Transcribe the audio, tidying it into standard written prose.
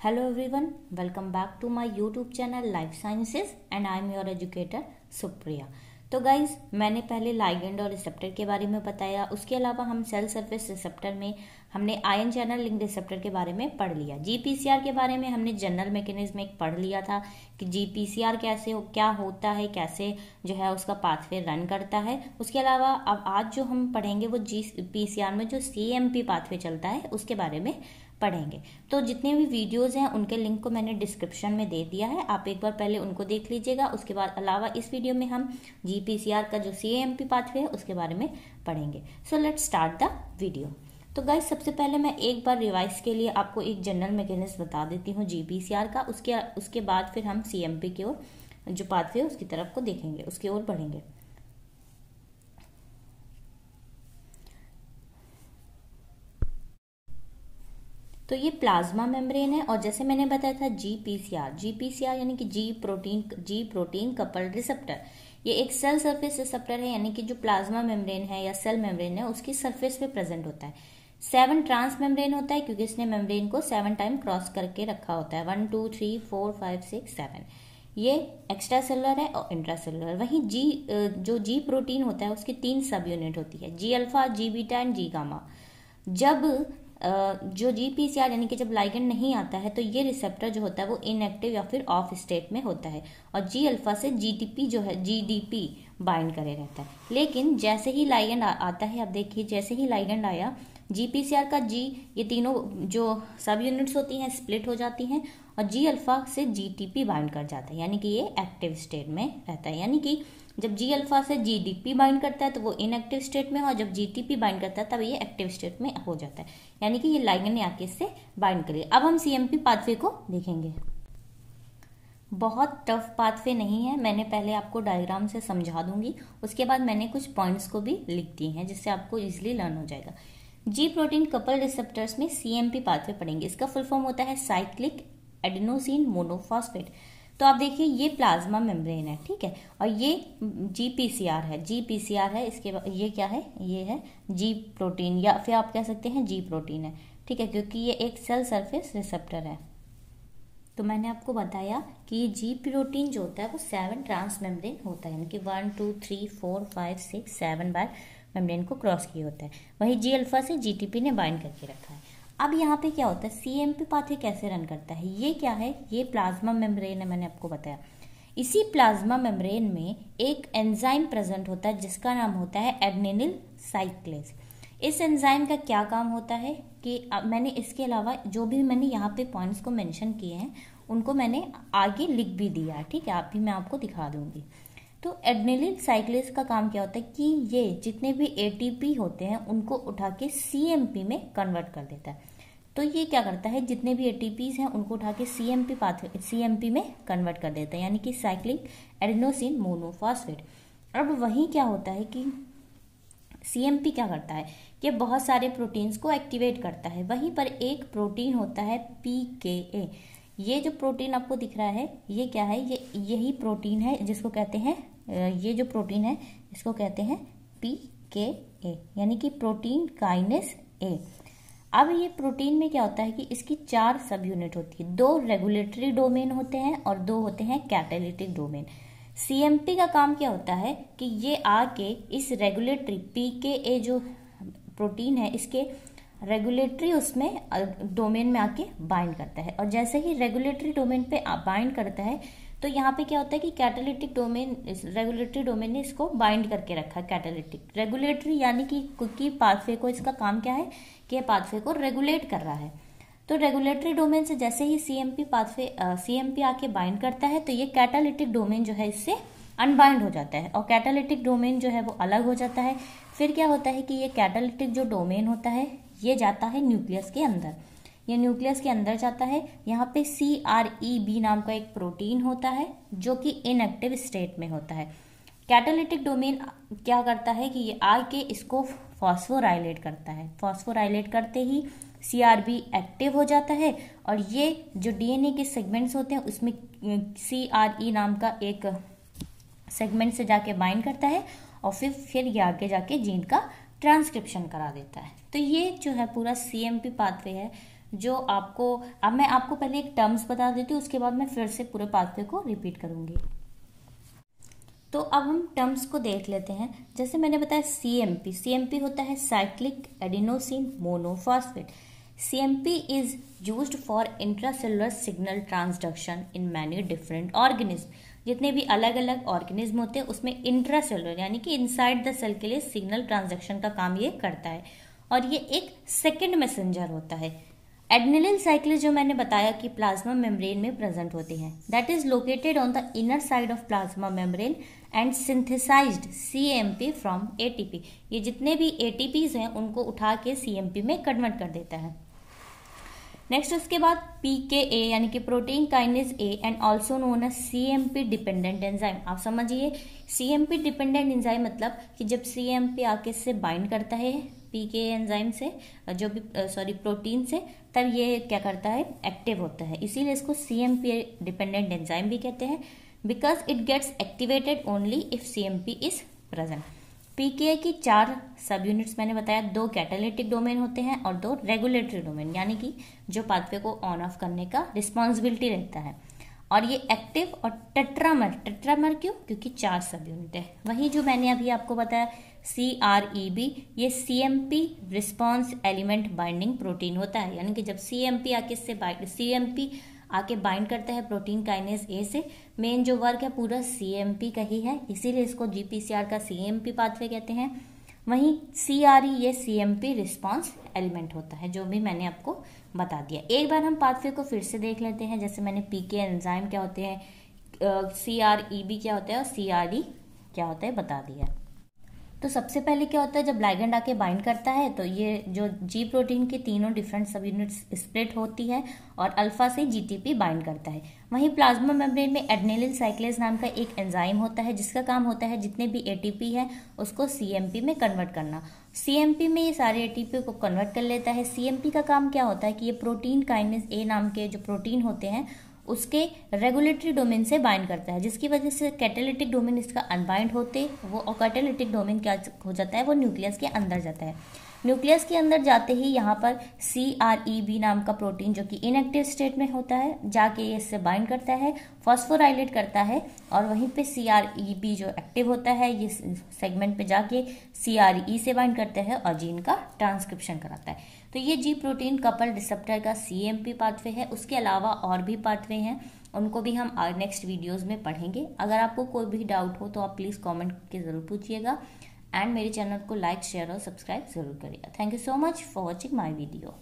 Hello everyone, welcome back to my YouTube channel Life Sciences and I am your educator Supriya। तो guys मैंने पहले ligand और receptor के बारे में बताया। उसके अलावा हम सेल सरफेस रिसेप्टर में हमने आयन चैनल लिंक रिसेप्टर के बारे में पढ़ लिया। जीपीसीआर के बारे में हमने जनरल मैकेनिज्म एक पढ़ लिया था कि जीपीसीआर कैसे क्या होता है, कैसे जो है उसका पाथवे रन करता है। उसके अलावा अब आज जो हम पढ़ेंगे वो जीपीसीआर में जो सीएमपी पाथवे चलता है उसके बारे में पढ़ेंगे। तो जितने भी वीडियोस हैं उनके लिंक को मैंने डिस्क्रिप्शन में दे दिया है, आप एक बार पहले उनको देख लीजिएगा। उसके बाद अलावा इस वीडियो में हम जीपीसीआर का जो सीएमपी पाथवे है उसके बारे में पढ़ेंगे। So let's start the video. तो गाइस सबसे पहले मैं एक बार रिवाइज के लिए आपको एक जनरल मैकेनिज्म बता देती हूँ जीपीसीआर का। उसके बाद फिर हम सीएमपी की ओर जो पाथवे उसकी तरफ को देखेंगे, उसकी ओर बढ़ेंगे। तो ये प्लाज्मा मेम्ब्रेन है और जैसे मैंने बताया था जीपीसीआर यानी कि जी प्रोटीन कपल्ड रिसेप्टर, ये एक सेल सरफेस रिसेप्टर है, यानी कि जो प्लाज्मा मेम्ब्रेन है या सेल मेम्ब्रेन है उसकी सरफेस पे प्रेजेंट होता है। 7 ट्रांस मेम्ब्रेन होता है क्योंकि इसने मेम्ब्रेन को 7 टाइम क्रॉस करके रखा होता है। 1 2 3 4 5 6 7 ये एक्स्ट्रा सेलुलर है और इंट्रा सेलुलर। वहीं जो जी प्रोटीन होता है उसकी 3 सब यूनिट होती है, G alpha, G beta and G gamma. जब जो जीपीसीआर यानी कि जब लाइगेंड नहीं आता है तो ये रिसेप्टर जो होता है वो इनएक्टिव या फिर ऑफ स्टेट में होता है और जी अल्फा से जीटीपी जो है जीडीपी बाइंड करे रहता है। लेकिन जैसे ही लाइगेंड आता है, आप देखिए जैसे ही लाइगेंड आया जीपीसीआर का जी, ये तीनों जो सब यूनिट्स होती हैं स्प्लिट हो जाती हैं और जी अल्फा से जीटीपी बाइंड कर जाता है, यानी कि ये एक्टिव स्टेट में रहता है। यानी कि जब जी अल्फा से जीडीपी बाइंड करता है तो वो इनएक्टिव स्टेट में, और जब जीटीपी बाइंड करता है तब ये एक्टिव स्टेट में हो जाता है, यानी कि ये लाइगेंड ने आके इससे बाइंड करे। अब हम सीएमपी पाथवे को देखेंगे। बहुत टफ पाथवे नहीं है, मैंने पहले आपको डायग्राम से समझा दूंगी, उसके बाद मैंने कुछ पॉइंट्स को भी लिख दी हैं जिससे आपको इजिली लर्न हो जाएगा। जी प्रोटीन कपल रिसेप्टर्स में सीएमपी पाथवे पढ़ेंगे। इसका फुल फॉर्म होता है साइक्लिक एडेनोसिन मोनोफॉस्फेट। तो आप देखिए ये प्लाज्मा मेम्ब्रेन है, ठीक है, और ये जीपीसीआर है। इसके बाद ये क्या है, ये है जी प्रोटीन या फिर आप कह सकते हैं जी प्रोटीन है, ठीक है, क्योंकि ये एक सेल सरफेस रिसेप्टर है। तो मैंने आपको बताया कि ये जी प्रोटीन जो होता है वो 7 ट्रांस मेम्ब्रेन होता है, यानी कि 1 2 3 4 5 6 7 बार मेम्ब्रेन को क्रॉस किया होता है। वही जी अल्फा से जीटीपी ने बाइंड करके रखा है। अब यहाँ पे क्या होता है, सीएमपी पाथवे कैसे रन करता है, ये क्या है, ये प्लाज्मा मेम्ब्रेन है, मैंने आपको बताया। इसी प्लाज्मा मेम्ब्रेन में एक एंजाइम प्रेजेंट होता है जिसका नाम होता है एडेनिल साइक्लेज। इस एंजाइम का क्या काम होता है कि मैंने इसके अलावा जो भी मैंने यहाँ पे पॉइंट्स को मेंशन किए हैं उनको मैंने आगे लिख भी दिया है, ठीक है, आप भी मैं आपको दिखा दूंगी। तो एडेनिल साइक्लेज का काम क्या होता है कि ये जितने भी एटीपी होते हैं उनको उठा के सीएमपी में कन्वर्ट कर देता है। तो ये क्या करता है, जितने भी एटीपीज हैं उनको उठा के सीएमपी में कन्वर्ट कर देता है, यानी कि साइक्लिक एडेनोसिन मोनोफॉस्फेट। अब वही क्या होता है कि सीएमपी क्या करता है कि बहुत सारे प्रोटीन्स को एक्टिवेट करता है। वहीं पर एक प्रोटीन होता है पीकेए। ये जो प्रोटीन आपको दिख रहा है ये क्या है, ये यही प्रोटीन है जिसको कहते हैं, ये जो प्रोटीन है इसको कहते हैं पीकेए, यानी कि प्रोटीन काइनेस ए। अब ये प्रोटीन में क्या होता है कि इसकी 4 सब यूनिट होती है, 2 रेगुलेटरी डोमेन होते हैं और 2 होते हैं कैटालिटिक डोमेन। सीएमपी का काम क्या होता है कि ये आके इस रेगुलेटरी पीकेए जो प्रोटीन है इसके रेगुलेटरी उसमें डोमेन में आके बाइंड करता है, और जैसे ही रेगुलेटरी डोमेन पे बाइंड करता है तो यहाँ पे क्या होता है कि कैटालिटिक डोमेन, रेगुलेटरी डोमेन ने इसको बाइंड करके रखा है। कैटालिटिक रेगुलेटरी यानी कि पाथवे को, इसका काम क्या है कि पाथवे को रेगुलेट कर रहा है। तो रेगुलेटरी डोमेन से जैसे ही सीएमपी आके बाइंड करता है तो ये कैटालिटिक डोमेन जो है इससे अनबाइंड हो जाता है और कैटालिटिक डोमेन जो है वो अलग हो जाता है। फिर क्या होता है कि ये कैटालिटिक जो डोमेन होता है ये जाता है न्यूक्लियस के अंदर, ये न्यूक्लियस के अंदर जाता है। यहाँ पे CREB नाम का एक प्रोटीन होता है जो कि इनएक्टिव स्टेट में होता है। कैटालिटिक डोमेन क्या करता है कि ये आके इसको फॉस्फोराइलेट करता है। फॉस्फोराइलेट करते ही CRB एक्टिव हो जाता है और ये जो DNA के सेगमेंट्स होते हैं उसमें CRE नाम का एक सेगमेंट से जाके बाइंड करता है और फिर ये आगे जाके जीन का ट्रांसक्रिप्शन करा देता है। तो ये जो है पूरा CMP पाथवे है जो आपको, अब मैं आपको पहले एक टर्म्स बता देती हूँ, उसके बाद मैं फिर से पूरे पाथवे को रिपीट करूंगी। तो अब हम टर्म्स को देख लेते हैं। जैसे मैंने बताया सीएमपी, सीएमपी होता है cyclic adenosine monophosphate. CMP is used for intracellular signal transduction in many different organism. जितने भी अलग अलग ऑर्गेनिज्म होते हैं उसमें इंट्रासेलुलर यानी कि इनसाइड द सेल के लिए सिग्नल ट्रांसडक्शन का काम ये करता है, और ये एक सेकेंड मैसेंजर होता है। एडेनिलिन साइक्लेज जो मैंने बताया कि प्लाज्मा मेम्ब्रेन में प्रेजेंट होते हैं, that is located on the inner side of plasma membrane and synthesised CMP from ATP. ये जितने भी एटीपीज हैं उनको उठा के सीएमपी में कन्वर्ट कर देता है। नेक्स्ट उसके बाद पीकेए यानी कि protein kinase A and also known as CMP dependent enzyme. आप समझिए सीएमपी डिपेंडेंट एंजाइम मतलब कि जब सीएमपी आके इससे बाइंड करता है पीके एंजाइम से, जो भी प्रोटीन से, तब ये क्या करता है, एक्टिव होता है। इसीलिए इसको सीएमपी डिपेंडेंट एंजाइम भी कहते हैं, because it gets activated only if cAMP is present. PK की 4 सब यूनिट्स मैंने बताया, 2 कैटालिटिक डोमेन होते हैं और 2 रेगुलेटरी डोमेन, यानी कि जो पाथवे को ऑन ऑफ करने का रिस्पॉन्सिबिलिटी रहता है। और ये एक्टिव और टेट्रामर, टेट्रामर क्यों, क्योंकि 4 सब यूनिट है। वही जो मैंने अभी आपको बताया CREB, ये CMP response element binding protein होता है, यानी कि जब CMP आके बाइंड करता है प्रोटीन काइनेज ए से, मेन जो वर्क है पूरा CMP का ही है, इसीलिए इसको GPCR का CMP पाथवे कहते हैं। वहीं CRE ये CMP रिस्पॉन्स एलिमेंट होता है, जो भी मैंने आपको बता दिया। एक बार हम पाथवे को फिर से देख लेते हैं। जैसे मैंने PK एंजाइम क्या होते हैं, CREB क्या होता है और CRE क्या होता है बता दिया। तो सबसे पहले क्या होता है, जब लाइगेंड आके बाइंड करता है तो ये जो जी प्रोटीन के तीनों डिफरेंट सब यूनिट्स स्प्लिट होती है और अल्फा से GTP बाइंड करता है। वहीं प्लाज्मा मेम्ब्रेन में एडेनिलिन साइक्लेज नाम का एक एंजाइम होता है, जिसका काम होता है जितने भी ATP है उसको CMP में कन्वर्ट करना। CMP में ये सारे ATP को कन्वर्ट कर लेता है। CMP का काम क्या होता है कि ये प्रोटीन काइनेज ए नाम के जो प्रोटीन होते हैं उसके रेगुलेटरी डोमेन से बाइंड करता है, जिसकी वजह से कैटालिटिक डोमेन इसका अनबाइंड होते वो, और कैटालिटिक डोमेन क्या हो जाता है, वो न्यूक्लियस के अंदर जाता है। न्यूक्लियस के अंदर जाते ही यहाँ पर CREB नाम का प्रोटीन जो कि इनएक्टिव स्टेट में होता है, जाके ये इससे बाइंड करता है, फॉस्फोराइलेट करता है, और वहीं पे CREB जो एक्टिव होता है ये सेगमेंट पे जाके CRE से बाइंड करता है और जीन का ट्रांसक्रिप्शन कराता है। तो ये जी प्रोटीन कपल रिसेप्टर का CMP पाथवे है। उसके अलावा और भी पाथवे हैं, उनको भी हम नेक्स्ट वीडियोस में पढ़ेंगे। अगर आपको कोई भी डाउट हो तो आप प्लीज़ कमेंट करके ज़रूर पूछिएगा, एंड मेरे चैनल को लाइक, शेयर और सब्सक्राइब ज़रूर करिएगा। Thank you so much for watching my video.